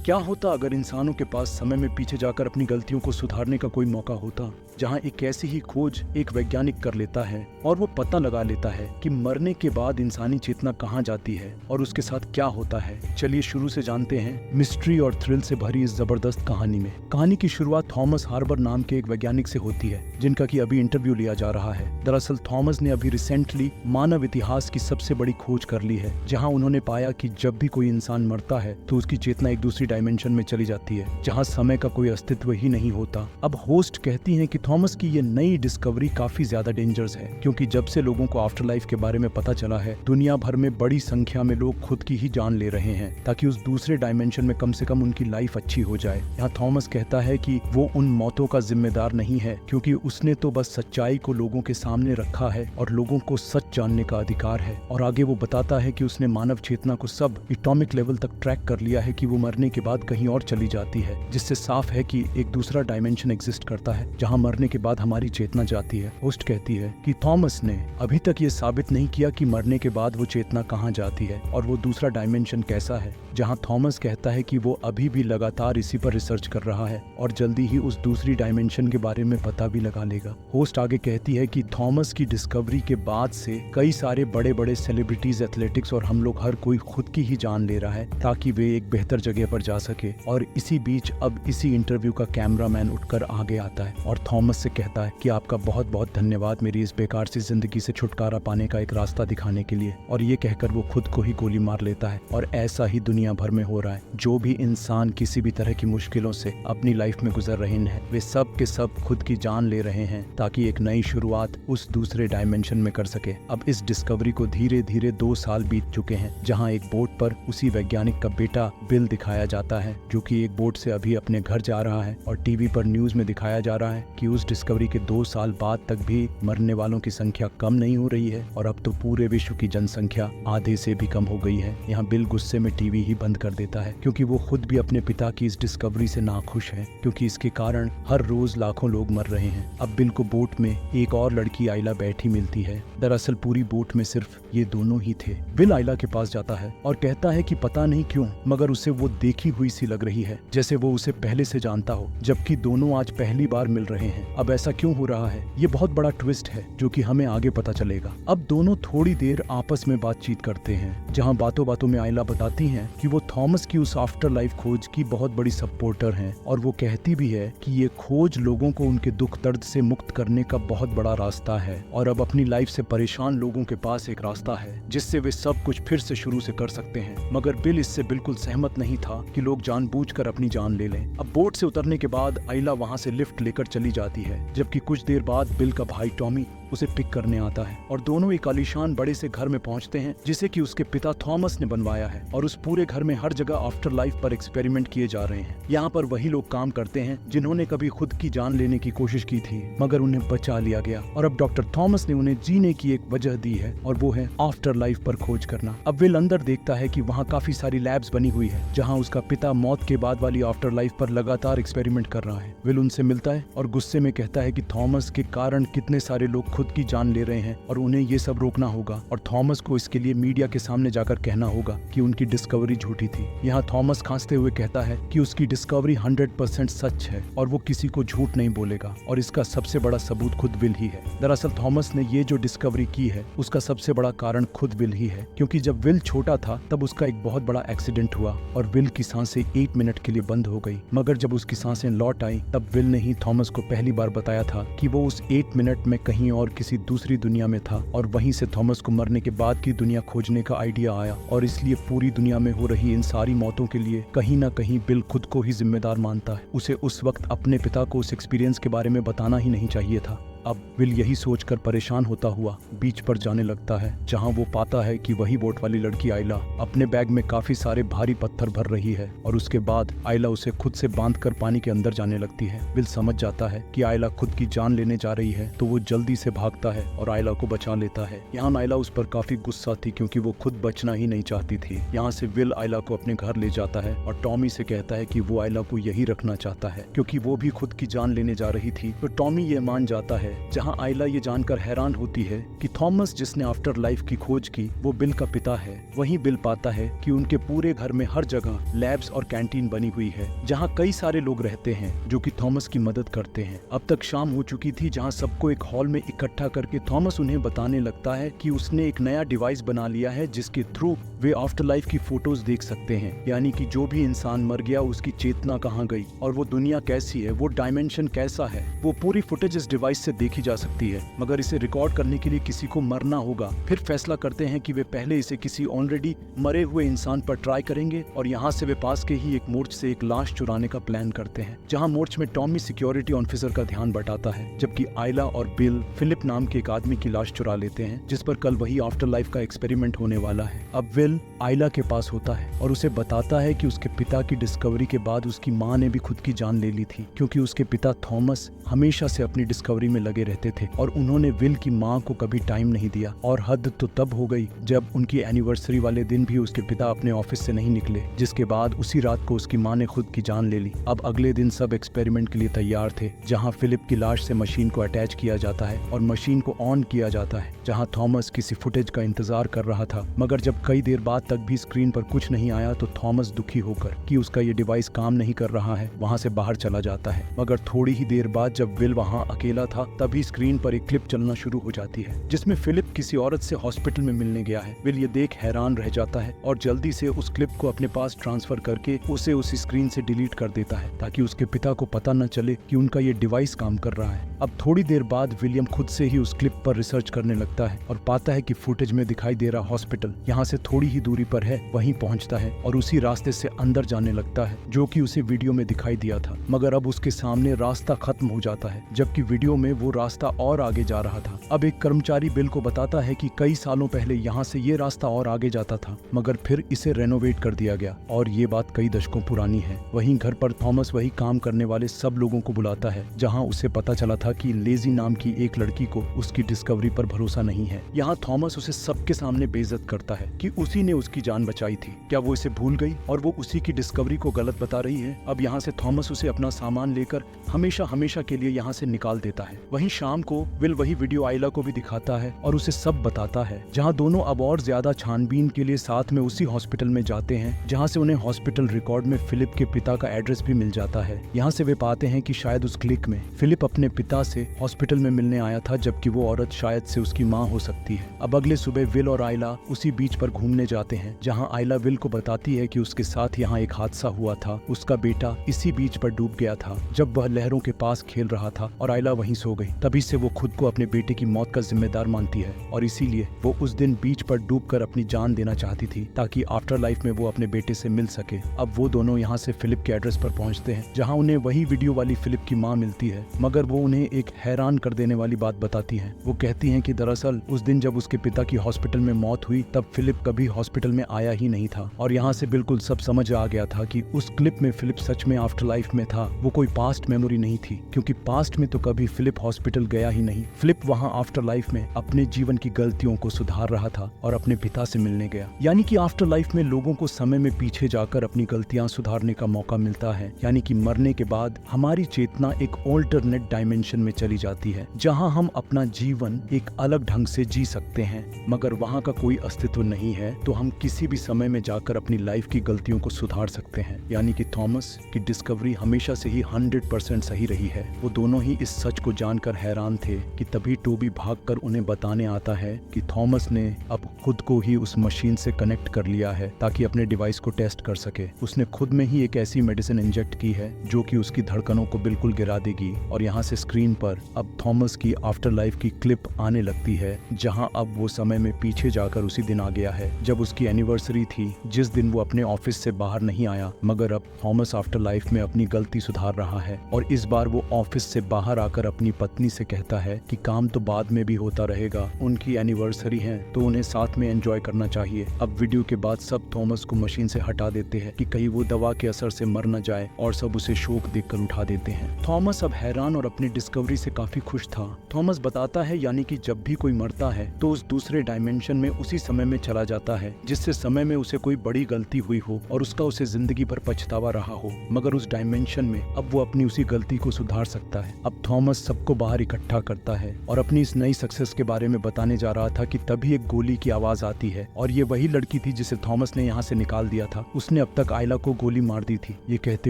क्या होता अगर इंसानों के पास समय में पीछे जाकर अपनी गलतियों को सुधारने का कोई मौका होता, जहां एक ऐसी ही खोज एक वैज्ञानिक कर लेता है और वो पता लगा लेता है कि मरने के बाद इंसानी चेतना कहां जाती है और उसके साथ क्या होता है। चलिए शुरू से जानते हैं मिस्ट्री और थ्रिल से भरी इस जबरदस्त कहानी में। कहानी की शुरुआत थॉमस हार्बर नाम के एक वैज्ञानिक से होती है, जिनका कि अभी इंटरव्यू लिया जा रहा है। दरअसल थॉमस ने अभी रिसेंटली मानव इतिहास की सबसे बड़ी खोज कर ली है, जहां उन्होंने पाया कि जब भी कोई इंसान मरता है तो उसकी चेतना एक दूसरी डायमेंशन में चली जाती है, जहां समय का कोई अस्तित्व ही नहीं होता। अब होस्ट कहती हैं कि थॉमस की ये नई डिस्कवरी काफी ज्यादा डेंजरस है, क्योंकि जब से लोगों को आफ्टर लाइफ के बारे में पता चला है, दुनिया भर में बड़ी संख्या में लोग खुद की ही जान ले रहे हैं ताकि उस दूसरे डायमेंशन में कम से कम उनकी लाइफ अच्छी हो जाए। यहाँ थॉमस कहता है कि वो उन मौतों का जिम्मेदार नहीं है, क्योंकि उसने तो बस सच्चाई को लोगों के सामने रखा है और लोगों को सच जानने का अधिकार है। और आगे वो बताता है कि उसने मानव चेतना को सब एटॉमिक लेवल तक ट्रैक कर लिया है कि वो मरने के बाद कहीं और चली जाती है, जिससे साफ है कि एक दूसरा डायमेंशन एग्जिस्ट करता है जहां मरने के बाद हमारी चेतना जाती है। होस्ट कहती है कि थॉमस ने अभी तक ये साबित नहीं किया कि मरने के बाद वो चेतना कहां जाती है और वो दूसरा डायमेंशन कैसा है, जहां थॉमस कहता है कि वो अभी भी लगातार इसी पर रिसर्च कर रहा है और जल्दी ही उस दूसरी डायमेंशन के बारे में पता भी लगा लेगा। होस्ट आगे कहती है कि थॉमस की डिस्कवरी के बाद से कई सारे बड़े बड़े सेलिब्रिटीज, एथलेटिक्स और हम लोग हर कोई खुद की ही जान ले रहा है ताकि वे एक बेहतर जगह पर जा सके। और इसी बीच अब इसी इंटरव्यू का कैमरामैन उठकर आगे आता है और थॉमस से कहता है कि आपका बहुत बहुत धन्यवाद मेरी इस बेकार सी जिंदगी से छुटकारा पाने का एक रास्ता दिखाने के लिए। और ये कहकर वो खुद को ही गोली मार लेता है। और ऐसा ही दुनिया भर में हो रहा है। जो भी इंसान किसी भी तरह की मुश्किलों से अपनी लाइफ में गुजर रहे हैं, वे सब के सब खुद की जान ले रहे हैं ताकि एक नई शुरुआत उस दूसरे डायमेंशन में कर सके। अब इस डिस्कवरी को धीरे धीरे 2 साल बीत चुके हैं, जहाँ एक बोट पर उसी वैज्ञानिक का बेटा बिल दिखाया जाता है, जो कि एक बोट से अभी अपने घर जा रहा है। और टीवी पर न्यूज में दिखाया जा रहा है कि उस डिस्कवरी के 2 साल बाद तक भी मरने वालों की संख्या कम नहीं हो रही है और अब तो पूरे विश्व की जनसंख्या आधे से भी कम हो गई है। यहाँ बिल गुस्से में टीवी ही बंद कर देता है, क्योंकि वो खुद भी अपने पिता की इस डिस्कवरी से नाखुश है, क्योंकि इसके कारण हर रोज लाखों लोग मर रहे हैं। अब बिल को बोट में एक और लड़की आइला बैठी मिलती है। दरअसल पूरी बोट में सिर्फ ये दोनों ही थे। बिल आइला के पास जाता है और कहता है कि पता नहीं क्यों, मगर उसे वो देखी हुई सी लग रही है, जैसे वो उसे पहले से जानता हो, जबकि दोनों आज पहली बार मिल रहे हैं। अब ऐसा क्यों हो रहा है, ये बहुत बड़ा ट्विस्ट है जो कि हमें आगे पता चलेगा। अब दोनों थोड़ी देर आपस में बातचीत करते हैं, जहां बातों बातों में आइला बताती हैं कि वो थॉमस की उस आफ्टर लाइफ खोज की बहुत बड़ी सपोर्टर हैं और वो कहती भी है कि ये खोज लोगों को उनके दुख दर्द से मुक्त करने का बहुत बड़ा रास्ता है और अब अपनी लाइफ से परेशान लोगों के पास एक रास्ता है जिससे वे सब कुछ फिर से शुरू से कर सकते हैं। मगर बिल इससे बिल्कुल सहमत नहीं था कि लोग जानबूझकर अपनी जान ले लें। अब बोट से उतरने के बाद आइला वहां से लिफ्ट लेकर चली जाती है, जबकि कुछ देर बाद बिल का भाई टॉमी उसे पिक करने आता है और दोनों एक आलीशान बड़े से घर में पहुंचते हैं, जिसे कि उसके पिता थॉमस ने बनवाया है। और उस पूरे घर में हर जगह आफ्टर लाइफ पर एक्सपेरिमेंट किए जा रहे हैं। यहाँ पर वही लोग काम करते हैं जिन्होंने कभी खुद की जान लेने की कोशिश की थी, मगर उन्हें बचा लिया गया। और अब डॉक्टर थॉमस ने उन्हें जीने की एक वजह दी है और वो है आफ्टर लाइफ पर खोज करना। अब विल अंदर देखता है कि वहाँ काफी सारी लैब्स बनी हुई है, जहाँ उसका पिता मौत के बाद वाली आफ्टर लाइफ पर लगातार एक्सपेरिमेंट कर रहा है। विल उनसे मिलता है और गुस्से में कहता है कि थॉमस के कारण कितने सारे लोग खुद की जान ले रहे हैं और उन्हें ये सब रोकना होगा और थॉमस को इसके लिए मीडिया के सामने जाकर कहना होगा कि उनकी डिस्कवरी झूठी थी। यहाँ थॉमस खांसते हुए कहता है कि उसकी डिस्कवरी 100% सच है और वो किसी को झूठ नहीं बोलेगा और इसका सबसे बड़ा सबूत खुद विल ही है। दरअसल थॉमस ने ये जो डिस्कवरी की है उसका सबसे बड़ा कारण खुद विल ही है, क्योंकि जब विल छोटा था तब उसका एक बहुत बड़ा एक्सीडेंट हुआ और विल की सांसें 8 मिनट के लिए बंद हो गई। मगर जब उसकी सांसें लौट आई तब विल ने ही थॉमस को पहली बार बताया था कि वो उस 8 मिनट में कहीं और किसी दूसरी दुनिया में था और वहीं से थॉमस को मरने के बाद की दुनिया खोजने का आइडिया आया। और इसलिए पूरी दुनिया में हो रही इन सारी मौतों के लिए कहीं ना कहीं बिल खुद को ही जिम्मेदार मानता है। उसे उस वक्त अपने पिता को उस एक्सपीरियंस के बारे में बताना ही नहीं चाहिए था। अब विल यही सोचकर परेशान होता हुआ बीच पर जाने लगता है, जहां वो पाता है कि वही बोट वाली लड़की आइला अपने बैग में काफी सारे भारी पत्थर भर रही है और उसके बाद आइला उसे खुद से बांधकर पानी के अंदर जाने लगती है। विल समझ जाता है कि आइला खुद की जान लेने जा रही है, तो वो जल्दी से भागता है और आइला को बचा लेता है। यहाँ आइला उस पर काफी गुस्सा थी, क्योंकि वो खुद बचना ही नहीं चाहती थी। यहाँ से विल आइला को अपने घर ले जाता है और टॉमी से कहता है कि वो आइला को यही रखना चाहता है, क्योंकि वो भी खुद की जान लेने जा रही थी। तो टॉमी ये मान जाता है है, जहां आइला ये जानकर हैरान होती है कि थॉमस जिसने आफ्टर लाइफ की खोज की वो बिल का पिता है। वहीं बिल पाता है कि उनके पूरे घर में हर जगह लैब्स और कैंटीन बनी हुई है, जहां कई सारे लोग रहते हैं जो कि थॉमस की मदद करते हैं। अब तक शाम हो चुकी थी, जहां सबको एक हॉल में इकट्ठा करके थॉमस उन्हें बताने लगता है कि उसने एक नया डिवाइस बना लिया है जिसके थ्रू वे आफ्टर लाइफ की फोटोज देख सकते हैं, यानी कि जो भी इंसान मर गया उसकी चेतना कहाँ गई और वो दुनिया कैसी है, वो डायमेंशन कैसा है, वो पूरी फुटेज इस डिवाइस से देखी जा सकती है। मगर इसे रिकॉर्ड करने के लिए किसी को मरना होगा। फिर फैसला करते हैं कि वे पहले इसे किसी ऑलरेडी मरे हुए इंसान पर ट्राई करेंगे और यहाँ से वे पास के ही एक मोर्च से एक लाश चुराने का प्लान करते हैं, जहाँ मोर्च में टॉमी सिक्योरिटी ऑफिसर का ध्यान बटाता है, जबकि आइला और बिल फिलिप नाम के एक आदमी की लाश चुरा लेते हैं जिस पर कल वही आफ्टर लाइफ का एक्सपेरिमेंट होने वाला है। अब विल आइला के पास होता है और उसे बताता है कि उसके पिता की डिस्कवरी के बाद उसकी माँ ने भी खुद की जान ले ली थी, क्योंकि उसके पिता थॉमस हमेशा से अपनी डिस्कवरी में लगे रहते थे और उन्होंने विल की माँ को कभी टाइम नहीं दिया। और हद तो तब हो गई जब उनकी एनिवर्सरी वाले दिन भी उसके पिता अपने ऑफिस से नहीं निकले, जिसके बाद उसी रात को उसकी माँ ने खुद की जान ले ली। अब अगले दिन सब एक्सपेरिमेंट के लिए तैयार थे, जहाँ फिलिप की लाश से मशीन को अटैच किया जाता है और मशीन को ऑन किया जाता है, जहाँ थॉमस किसी फुटेज का इंतजार कर रहा था। मगर जब कई देर बाद तक भी स्क्रीन पर कुछ नहीं आया तो थॉमस दुखी होकर कि उसका ये डिवाइस काम नहीं कर रहा है वहाँ से बाहर चला जाता है। मगर थोड़ी ही देर बाद जब विल वहाँ अकेला था तभी स्क्रीन पर एक क्लिप चलना शुरू हो जाती है, जिसमें फिलिप किसी औरत से हॉस्पिटल में मिलने गया है। विल ये देख हैरान रह जाता है और जल्दी से उस क्लिप को अपने पास ट्रांसफर करके उसे उस स्क्रीन से डिलीट कर देता है, ताकि उसके पिता को पता न चले कि उनका ये डिवाइस काम कर रहा है। अब थोड़ी देर बाद विलियम खुद से ही उस क्लिप पर रिसर्च करने लगता है और पाता है कि फुटेज में दिखाई दे रहा हॉस्पिटल यहाँ से थोड़ी ही दूरी पर है। वहीं पहुंचता है और उसी रास्ते से अंदर जाने लगता है जो कि उसे वीडियो में दिखाई दिया था। मगर अब उसके सामने रास्ता खत्म हो जाता है, जबकि वीडियो में वो रास्ता और आगे जा रहा था। अब एक कर्मचारी बिल को बताता है कि कई सालों पहले यहाँ से ये रास्ता और आगे जाता था, मगर फिर इसे रेनोवेट कर दिया गया और ये बात कई दशकों पुरानी है। वहीं घर पर थॉमस वही काम करने वाले सब लोगों को बुलाता है, जहाँ उसे पता चला था कि लेजी नाम की एक लड़की को उसकी डिस्कवरी पर भरोसा नहीं है। यहाँ थॉमस उसे सबके सामने बेइज्जत करता है कि उसी ने उसकी जान बचाई थी, क्या वो इसे भूल गई और वो उसी की डिस्कवरी को गलत बता रही है। अब यहाँ से थॉमस उसे अपना सामान लेकर हमेशा हमेशा के लिए यहाँ से निकाल देता है। वहीं शाम को विल वही वीडियो आइला को भी दिखाता है और उसे सब बताता है, जहाँ दोनों अब और ज्यादा छानबीन के लिए साथ में उसी हॉस्पिटल में जाते हैं, जहाँ से उन्हें हॉस्पिटल रिकॉर्ड में फिलिप के पिता का एड्रेस भी मिल जाता है। यहाँ से वे पाते हैं कि शायद उस क्लिक में फिलिप अपने पिता से हॉस्पिटल में मिलने आया था, जबकि वो औरत शायद से उसकी माँ हो सकती है। अब अगले सुबह विल और आइला उसी बीच पर घूमने जाते हैं, जहाँ आइला विल को बताती है कि उसके साथ यहाँ एक हादसा हुआ था। उसका बेटा इसी बीच पर डूब गया था जब वह लहरों के पास खेल रहा था और आइला वहीं सो गई। तभी से वो खुद को अपने बेटे की मौत का जिम्मेदार मानती है और इसीलिए वो उस दिन बीच पर डूबकर अपनी जान देना चाहती थी, ताकि आफ्टर लाइफ में वो अपने बेटे से मिल सके। अब वो दोनों यहाँ से फिलिप के एड्रेस पर पहुँचते हैं, जहाँ उन्हें वही वीडियो वाली फिलिप की माँ मिलती है। मगर वो उन्हें एक हैरान कर देने वाली बात बताती है। वो कहती है कि दरअसल उस दिन जब उसके पिता की हॉस्पिटल में मौत हुई तब फिलिप कभी हॉस्पिटल में आया ही नहीं था। और यहाँ से बिल्कुल सब समझ आ गया था कि उस क्लिप में फिलिप सच में आफ्टर लाइफ में था, वो कोई पास्ट मेमोरी नहीं थी, क्योंकि पास्ट में तो कभी फिलिप हॉस्पिटल गया ही नहीं। फिलिप वहाँ आफ्टर लाइफ में अपने जीवन की गलतियों को सुधार रहा था और अपने पिता से मिलने गया। यानी कि आफ्टर लाइफ में लोगों को समय में पीछे जाकर अपनी गलतियां सुधारने का मौका मिलता है, यानी कि मरने के बाद हमारी चेतना एक ऑल्टरनेट डायमेंशन में चली जाती है, जहाँ हम अपना जीवन एक अलग ढंग से जी सकते हैं। मगर वहाँ का कोई अस्तित्व नहीं है, तो हम किसी भी समय में जाकर अपनी लाइफ की गलतियों को सुधार सकते हैं। यानी कि थॉमस की डिस्कवरी हमेशा से ही 100% सही रही है। वो दोनों ही इस सच को जानकर हैरान थे कि तभी टोबी भागकर उन्हें बताने आता है कि थॉमस ने अब खुद को ही उस मशीन से कनेक्ट कर लिया है ताकि अपने डिवाइस को टेस्ट कर सके। उसने खुद में ही एक ऐसी मेडिसिन इंजेक्ट की है जो कि उसकी धड़कनों को बिल्कुल गिरा देगी। और यहाँ से स्क्रीन पर अब थॉमस की आफ्टर लाइफ की क्लिप आने लगती है, जहाँ अब वो समय में पीछे जाकर उसी दिन आ गया है जब उसकी एनिवर्सरी थी, जिस दिन वो अपने ऑफिस से बाहर नहीं आया। मगर अब थॉमस आफ्टर लाइफ में अपनी गलती सुधार रहा है और इस बार वो ऑफिस से बाहर आकर अपनी पत्नी से कहता है कि काम तो बाद में भी होता रहेगा, उनकी एनिवर्सरी है तो उन्हें साथ में एंजॉय करना चाहिए। अब वीडियो के बाद सब थॉमस को मशीन से हटा देते हैं कि कहीं वो दवा के असर से मर न जाए और सब उसे शोक देखकर उठा देते हैं। थॉमस अब हैरान और अपनी डिस्कवरी से काफी खुश था। थॉमस बताता है यानी कि जब भी कोई मरता है तो उस दूसरे डायमेंशन में उसी समय में चला जाता है जिससे समय में उसे कोई बड़ी गलती हुई हो और उसका उसे जिंदगी भर पछतावा रहा हो, मगर उस डायमेंशन में अब वो अपनी उसी गलती को सुधार सकता है। अब थॉमस सबको बाहर इकट्ठा करता है और अपनी इस नई सक्सेस के बारे में बताने जा रहा था कि तभी एक गोली की आवाज आती है और ये वही लड़की थी जिसे थॉमस ने यहाँ से निकाल दिया था। उसने अब तक आयला को गोली मार दी थी, ये कहते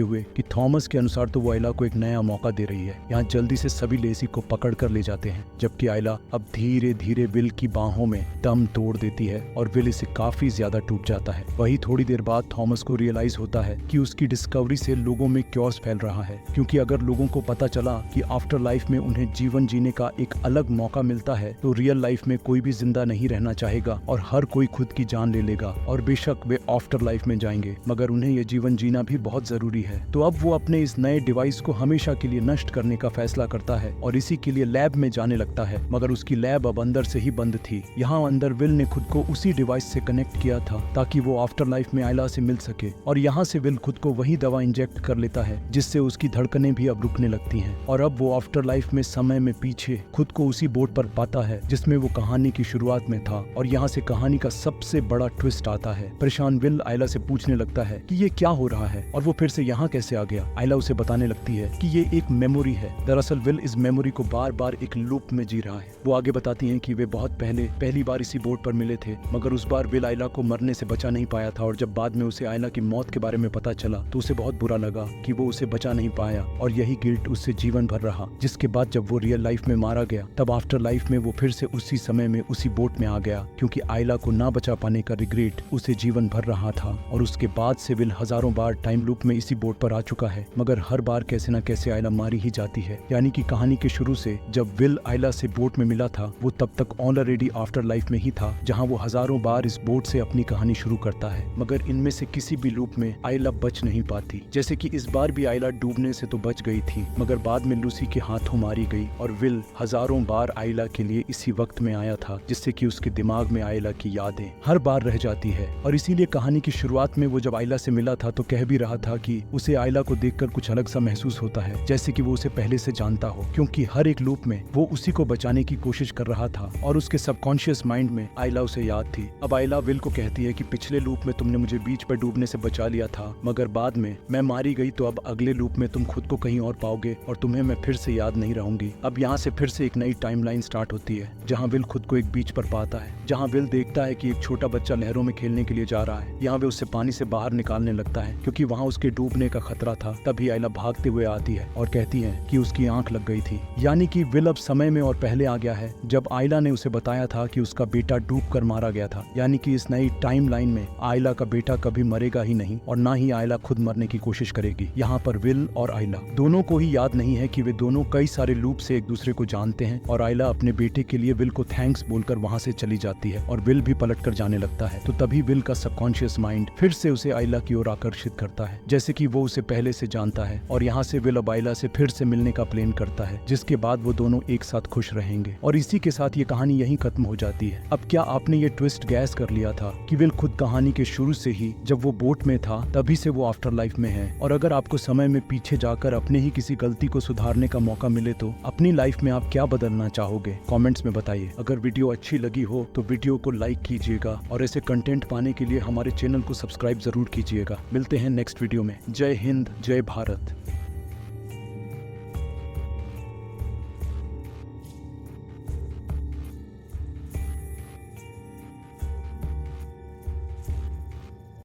हुए कि थॉमस के अनुसार तो वो आयला को एक नया मौका दे रही है। यहाँ जल्दी से सभी लेसी को पकड़ कर ले जाते हैं, जबकि आयला अब धीरे धीरे विल की बाहों में दम तोड़ देती है और विल इसे काफी ज्यादा टूट जाता है। वही थोड़ी देर बाद थॉमस को रियलाइज होता है कि उसकी डिस्कवरी से लोगों में क्योर्स फैल रहा है, क्योंकि अगर लोगों को पता चला कि आफ्टर लाइफ में उन्हें जीवन जीने का एक अलग मौका मिलता है तो रियल लाइफ में कोई भी जिंदा नहीं रहना चाहेगा और हर कोई खुद की जान ले लेगा। और बेशक वे आफ्टर लाइफ में जाएंगे, मगर उन्हें यह जीवन जीना भी बहुत जरूरी है। तो अब वो अपने इस नए डिवाइस को हमेशा के लिए नष्ट करने का फैसला करता है और इसी के लिए लैब में जाने लगता है, मगर उसकी लैब अब अंदर से ही बंद थी। यहाँ अंदर विल ने खुद को उसी डिवाइस से कनेक्ट किया था ताकि वो आफ्टर लाइफ में आयला से मिल सके, और यहाँ से विल खुद को वही दवा इंजेक्ट कर लेता है जिससे उसकी धड़कनें भी अब रुकने लगती हैं। और अब वो आफ्टर लाइफ में समय में पीछे खुद को उसी बोट पर पाता है जिसमें वो कहानी की शुरुआत में था। और यहाँ से कहानी का सबसे बड़ा ट्विस्ट आता है। परेशान विल आयला से पूछने लगता है कि ये क्या हो रहा है और वो फिर से यहाँ कैसे आ गया। आयला उसे बताने लगती है कि ये एक मेमोरी है। दरअसल विल इस मेमोरी को बार बार एक लूप में जी रहा है। वो आगे बताती हैं कि वे बहुत पहली बार इसी बोट पर मिले थे, मगर उस बार विल आयला को मरने से बचा नहीं पाया था और जब बाद में उसे आयला की मौत के बारे में पता चला तो उसे बहुत बुरा लगा कि वो उसे बचा नहीं पाया और यही गिल्ट उससे जीवन भर रहा। जिसके बाद जब वो रियल लाइफ में मारा गया तब आफ्टर लाइफ में वो फिर से उसी समय में उसी बोट में आ गया, क्योंकि आयला को ना बचा पाने का रिग्रेट उसे जीवन भर रहा था। और उसके बाद से विल हजारों बार टाइम लूप में इसी बोट पर आ चुका है, मगर हर बार कैसे न कैसे आयला मारी ही जाती है। यानी कि कहानी के शुरू से जब विल आयला से बोट में मिला था वो तब तक ऑलरेडी आफ्टर लाइफ में ही था, जहाँ वो हजारों बार इस बोट से अपनी कहानी शुरू करता है, मगर इनमें से किसी भी लूप में आयला बच नहीं पाती। जैसे कि इस बार भी आयला डूबने से तो बच गई थी, मगर बाद में लूसी के हाथों मारी गई और विल हजारों बार आयला के लिए इसी वक्त में आया था, जिससे कि उसके दिमाग में आयला की यादें हर बार रह जाती है। और इसीलिए कहानी की शुरुआत में वो जब आयला से मिला था तो कह भी रहा था कि उसे आयला को देखकर कुछ अलग सा महसूस होता है, जैसे कि वो उसे पहले से जानता हो, क्योंकि हर एक लूप में वो उसी को बचाने की कोशिश कर रहा था और उसके सबकॉन्शियस माइंड में आयला उसे याद थी। अब आयला विल को कहती है कि पिछले लूप में तुमने मुझे बीच पर डूबने से बचा लिया था, मगर बाद में मैं मारी गई तो अब अगले लूप में तुम खुद को कहीं और पाओगे और तुम्हें मैं फिर से याद नहीं रहूंगी। अब यहाँ से फिर से एक नई टाइमलाइन स्टार्ट होती है, जहाँ विल खुद को एक बीच पर पाता है, जहाँ विल देखता है कि एक छोटा बच्चा लहरों में खेलने के लिए जा रहा है। यहाँ वे उससे पानी से बाहर निकालने लगता है क्योंकि वहाँ उसके डूबने का खतरा था। तभी आयला भागते हुए आती है और कहती है कि उसकी आंख लग गई थी। यानी कि विल अब समय में और पहले आ गया है जब आयला ने उसे बताया था कि उसका बेटा डूब कर मारा गया था। यानी कि इस नई टाइमलाइन में आयला का बेटा कभी मरेगा ही नहीं और ना ही आयला खुद मरने की कोशिश करेगी। यहाँ पर विल और आयला दोनों को ही याद नहीं है कि वे दोनों कई सारे लूप से एक दूसरे को जानते हैं और आयला अपने बेटे के लिए विल को थैंक्स बोलकर वहाँ से चली जाती है और विल भी पलट कर जाने लगता है। तो तभी विल का सबकॉन्शियस माइंड फिर से उसे आयला की ओर आकर्षित करता है, जैसे कि वो उसे पहले से जानता है, और यहाँ से विल अब आयला से फिर से मिलने का प्लान करता है, जिसके बाद वो दोनों एक साथ खुश रहेंगे। और इसी के साथ ये कहानी यहीं खत्म हो जाती है। अब क्या आपने ये ट्विस्ट गैस कर लिया था कि विल खुद कहानी के शुरू से ही जब वो बोट में था तभी से वो आफ्टर लाइफ में है। और अगर आपको समय में पीछे जाकर अपने ही किसी गलती को सुधारने का मौका मिले तो अपनी लाइफ में आप क्या बदलना चाहोगे, कमेंट्स में बताइए। अगर वीडियो अच्छी लगी हो तो वीडियो को लाइक कीजिएगा और ऐसे कंटेंट पाने के लिए हमारे चैनल को सब्सक्राइब जरूर कीजिएगा। मिलते हैं नेक्स्ट वीडियो में। जय हिंद, जय भारत।